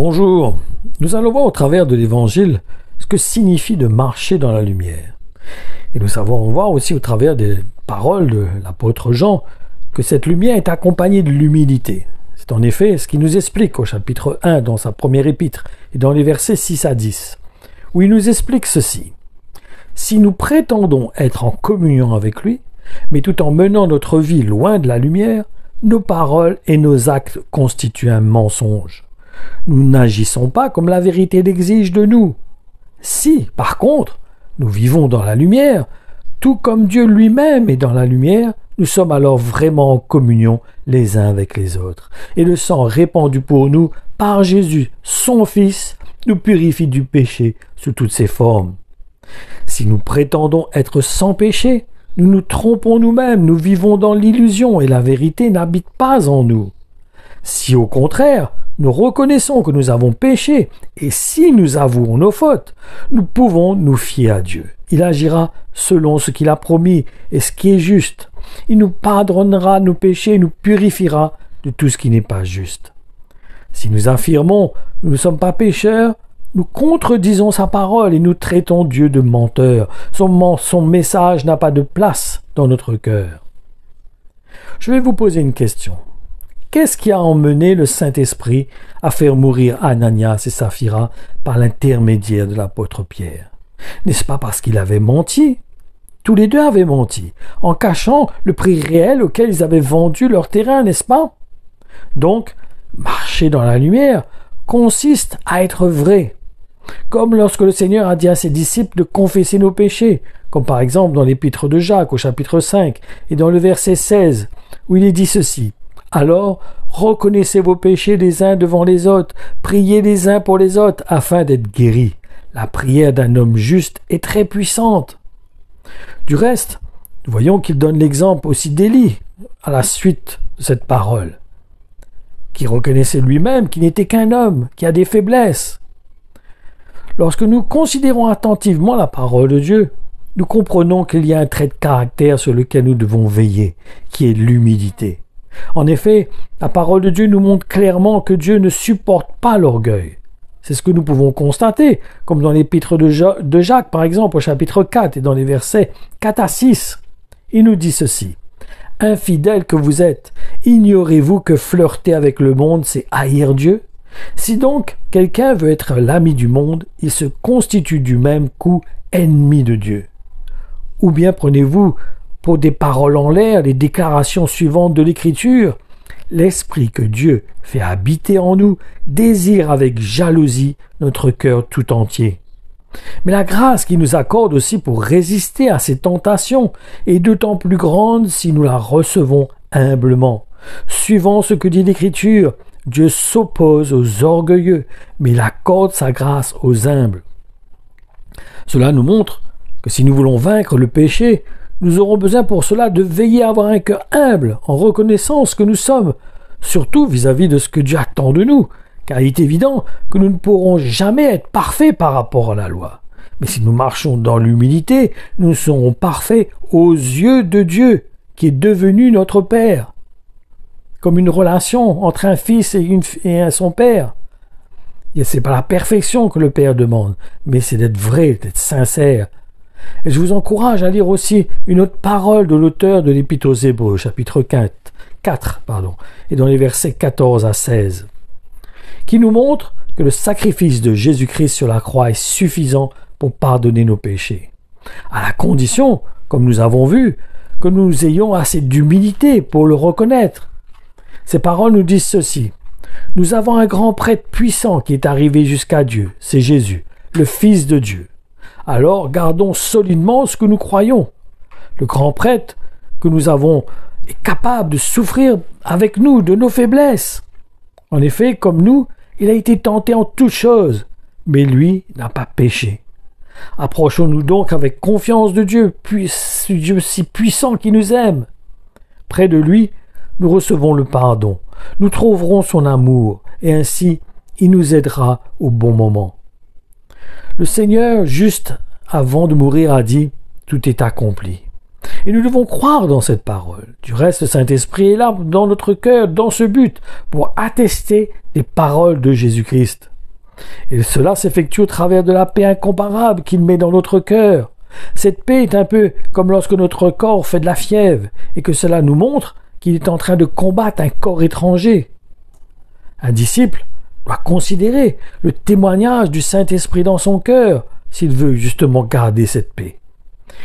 Bonjour, nous allons voir au travers de l'Évangile ce que signifie de marcher dans la lumière. Et nous savons voir aussi au travers des paroles de l'apôtre Jean que cette lumière est accompagnée de l'humilité. C'est en effet ce qu'il nous explique au chapitre 1 dans sa première épître et dans les versets 6 à 10, où il nous explique ceci. « Si nous prétendons être en communion avec lui, mais tout en menant notre vie loin de la lumière, nos paroles et nos actes constituent un mensonge. Nous n'agissons pas comme la vérité l'exige de nous. Si, par contre, nous vivons dans la lumière, tout comme Dieu lui-même est dans la lumière, nous sommes alors vraiment en communion les uns avec les autres. Et le sang répandu pour nous par Jésus, son Fils, nous purifie du péché sous toutes ses formes. Si nous prétendons être sans péché, nous nous trompons nous-mêmes, nous vivons dans l'illusion et la vérité n'habite pas en nous. Si au contraire, nous reconnaissons que nous avons péché et si nous avouons nos fautes, nous pouvons nous fier à Dieu. Il agira selon ce qu'il a promis et ce qui est juste. Il nous pardonnera nos péchés et nous purifiera de tout ce qui n'est pas juste. Si nous affirmons que nous ne sommes pas pécheurs, nous contredisons sa parole et nous traitons Dieu de menteur. Son message n'a pas de place dans notre cœur. Je vais vous poser une question. Qu'est-ce qui a emmené le Saint-Esprit à faire mourir Ananias et Saphira par l'intermédiaire de l'apôtre Pierre? N'est-ce pas parce qu'il avait menti? Tous les deux avaient menti, en cachant le prix réel auquel ils avaient vendu leur terrain, n'est-ce pas? Donc, marcher dans la lumière consiste à être vrai. Comme lorsque le Seigneur a dit à ses disciples de confesser nos péchés, comme par exemple dans l'épître de Jacques au chapitre 5 et dans le verset 16, où il est dit ceci. Alors, reconnaissez vos péchés les uns devant les autres, priez les uns pour les autres, afin d'être guéris. La prière d'un homme juste est très puissante. Du reste, nous voyons qu'il donne l'exemple aussi d'Élie, à la suite de cette parole, qui reconnaissait lui-même qu'il n'était qu'un homme, qui a des faiblesses. Lorsque nous considérons attentivement la parole de Dieu, nous comprenons qu'il y a un trait de caractère sur lequel nous devons veiller, qui est l'humilité. En effet, la parole de Dieu nous montre clairement que Dieu ne supporte pas l'orgueil. C'est ce que nous pouvons constater, comme dans l'épître de Jacques, par exemple, au chapitre 4 et dans les versets 4 à 6. Il nous dit ceci. « Infidèles que vous êtes, ignorez-vous que flirter avec le monde, c'est haïr Dieu? Si donc quelqu'un veut être l'ami du monde, il se constitue du même coup ennemi de Dieu. Ou bien prenez-vous pour des paroles en l'air les déclarations suivantes de l'Écriture. L'Esprit que Dieu fait habiter en nous désire avec jalousie notre cœur tout entier. Mais la grâce qu'il nous accorde aussi pour résister à ces tentations est d'autant plus grande si nous la recevons humblement. Suivant ce que dit l'Écriture, Dieu s'oppose aux orgueilleux, mais il accorde sa grâce aux humbles. Cela nous montre que si nous voulons vaincre le péché, nous aurons besoin pour cela de veiller à avoir un cœur humble, en reconnaissant ce que nous sommes, surtout vis-à-vis de ce que Dieu attend de nous, car il est évident que nous ne pourrons jamais être parfaits par rapport à la loi. Mais si nous marchons dans l'humilité, nous serons parfaits aux yeux de Dieu, qui est devenu notre Père, comme une relation entre un fils et son Père. Et ce n'est pas la perfection que le Père demande, mais c'est d'être vrai, d'être sincère. Et je vous encourage à lire aussi une autre parole de l'auteur de l'Épître aux Hébreux, chapitre 4, et dans les versets 14 à 16, qui nous montre que le sacrifice de Jésus-Christ sur la croix est suffisant pour pardonner nos péchés, à la condition, comme nous avons vu, que nous ayons assez d'humilité pour le reconnaître. Ces paroles nous disent ceci. Nous avons un grand prêtre puissant qui est arrivé jusqu'à Dieu, c'est Jésus, le Fils de Dieu. Alors gardons solidement ce que nous croyons. Le grand prêtre que nous avons est capable de souffrir avec nous de nos faiblesses. En effet, comme nous, il a été tenté en toutes choses, mais lui n'a pas péché. Approchons-nous donc avec confiance de Dieu, ce Dieu si puissant qui nous aime. Près de lui, nous recevons le pardon, nous trouverons son amour, et ainsi il nous aidera au bon moment. Le Seigneur, juste avant de mourir, a dit « Tout est accompli ». Et nous devons croire dans cette parole. Du reste, le Saint-Esprit est là dans notre cœur, dans ce but, pour attester les paroles de Jésus-Christ. Et cela s'effectue au travers de la paix incomparable qu'il met dans notre cœur. Cette paix est un peu comme lorsque notre corps fait de la fièvre et que cela nous montre qu'il est en train de combattre un corps étranger. Un disciple doit considérer le témoignage du Saint-Esprit dans son cœur s'il veut justement garder cette paix.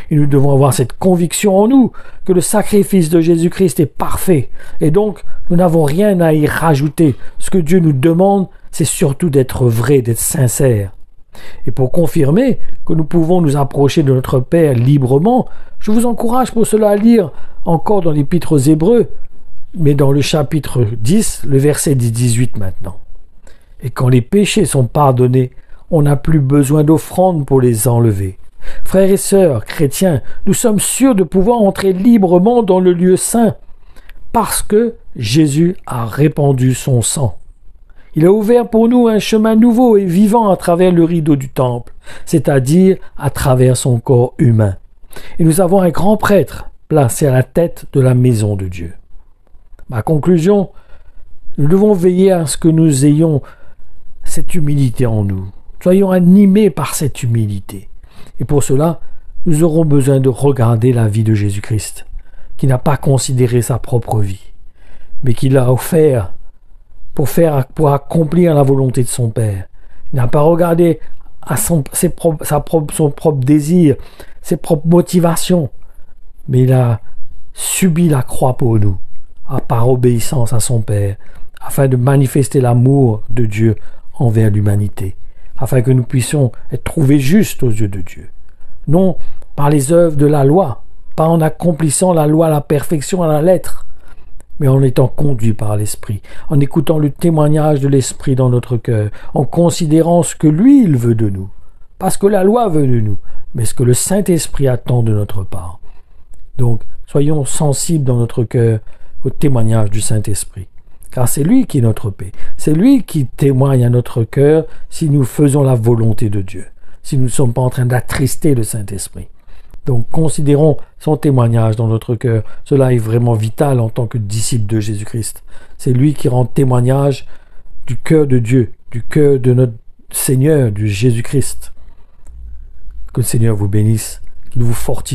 Et nous devons avoir cette conviction en nous que le sacrifice de Jésus-Christ est parfait et donc nous n'avons rien à y rajouter. Ce que Dieu nous demande, c'est surtout d'être vrai, d'être sincère. Et pour confirmer que nous pouvons nous approcher de notre Père librement, je vous encourage pour cela à lire encore dans l'Épître aux Hébreux, mais dans le chapitre 10, le verset 18 maintenant. Et quand les péchés sont pardonnés, on n'a plus besoin d'offrandes pour les enlever. Frères et sœurs chrétiens, nous sommes sûrs de pouvoir entrer librement dans le lieu saint parce que Jésus a répandu son sang. Il a ouvert pour nous un chemin nouveau et vivant à travers le rideau du temple, c'est-à-dire à travers son corps humain. Et nous avons un grand prêtre placé à la tête de la maison de Dieu. Ma conclusion, nous devons veiller à ce que nous ayons cette humilité en nous. Soyons animés par cette humilité. Et pour cela, nous aurons besoin de regarder la vie de Jésus-Christ, qui n'a pas considéré sa propre vie, mais qui l'a offert pour accomplir la volonté de son Père. Il n'a pas regardé à son propre désir, ses propres motivations, mais il a subi la croix pour nous, par obéissance à son Père, afin de manifester l'amour de Dieu envers l'humanité, afin que nous puissions être trouvés justes aux yeux de Dieu. Non par les œuvres de la loi, pas en accomplissant la loi à la perfection à la lettre, mais en étant conduits par l'Esprit, en écoutant le témoignage de l'Esprit dans notre cœur, en considérant ce que lui, il veut de nous. Pas ce que la loi veut de nous, mais ce que le Saint-Esprit attend de notre part. Donc, soyons sensibles dans notre cœur au témoignage du Saint-Esprit, car c'est lui qui est notre paix. C'est lui qui témoigne à notre cœur si nous faisons la volonté de Dieu, si nous ne sommes pas en train d'attrister le Saint-Esprit. Donc, considérons son témoignage dans notre cœur. Cela est vraiment vital en tant que disciple de Jésus-Christ. C'est lui qui rend témoignage du cœur de Dieu, du cœur de notre Seigneur, du Jésus-Christ. Que le Seigneur vous bénisse, qu'il vous fortifie.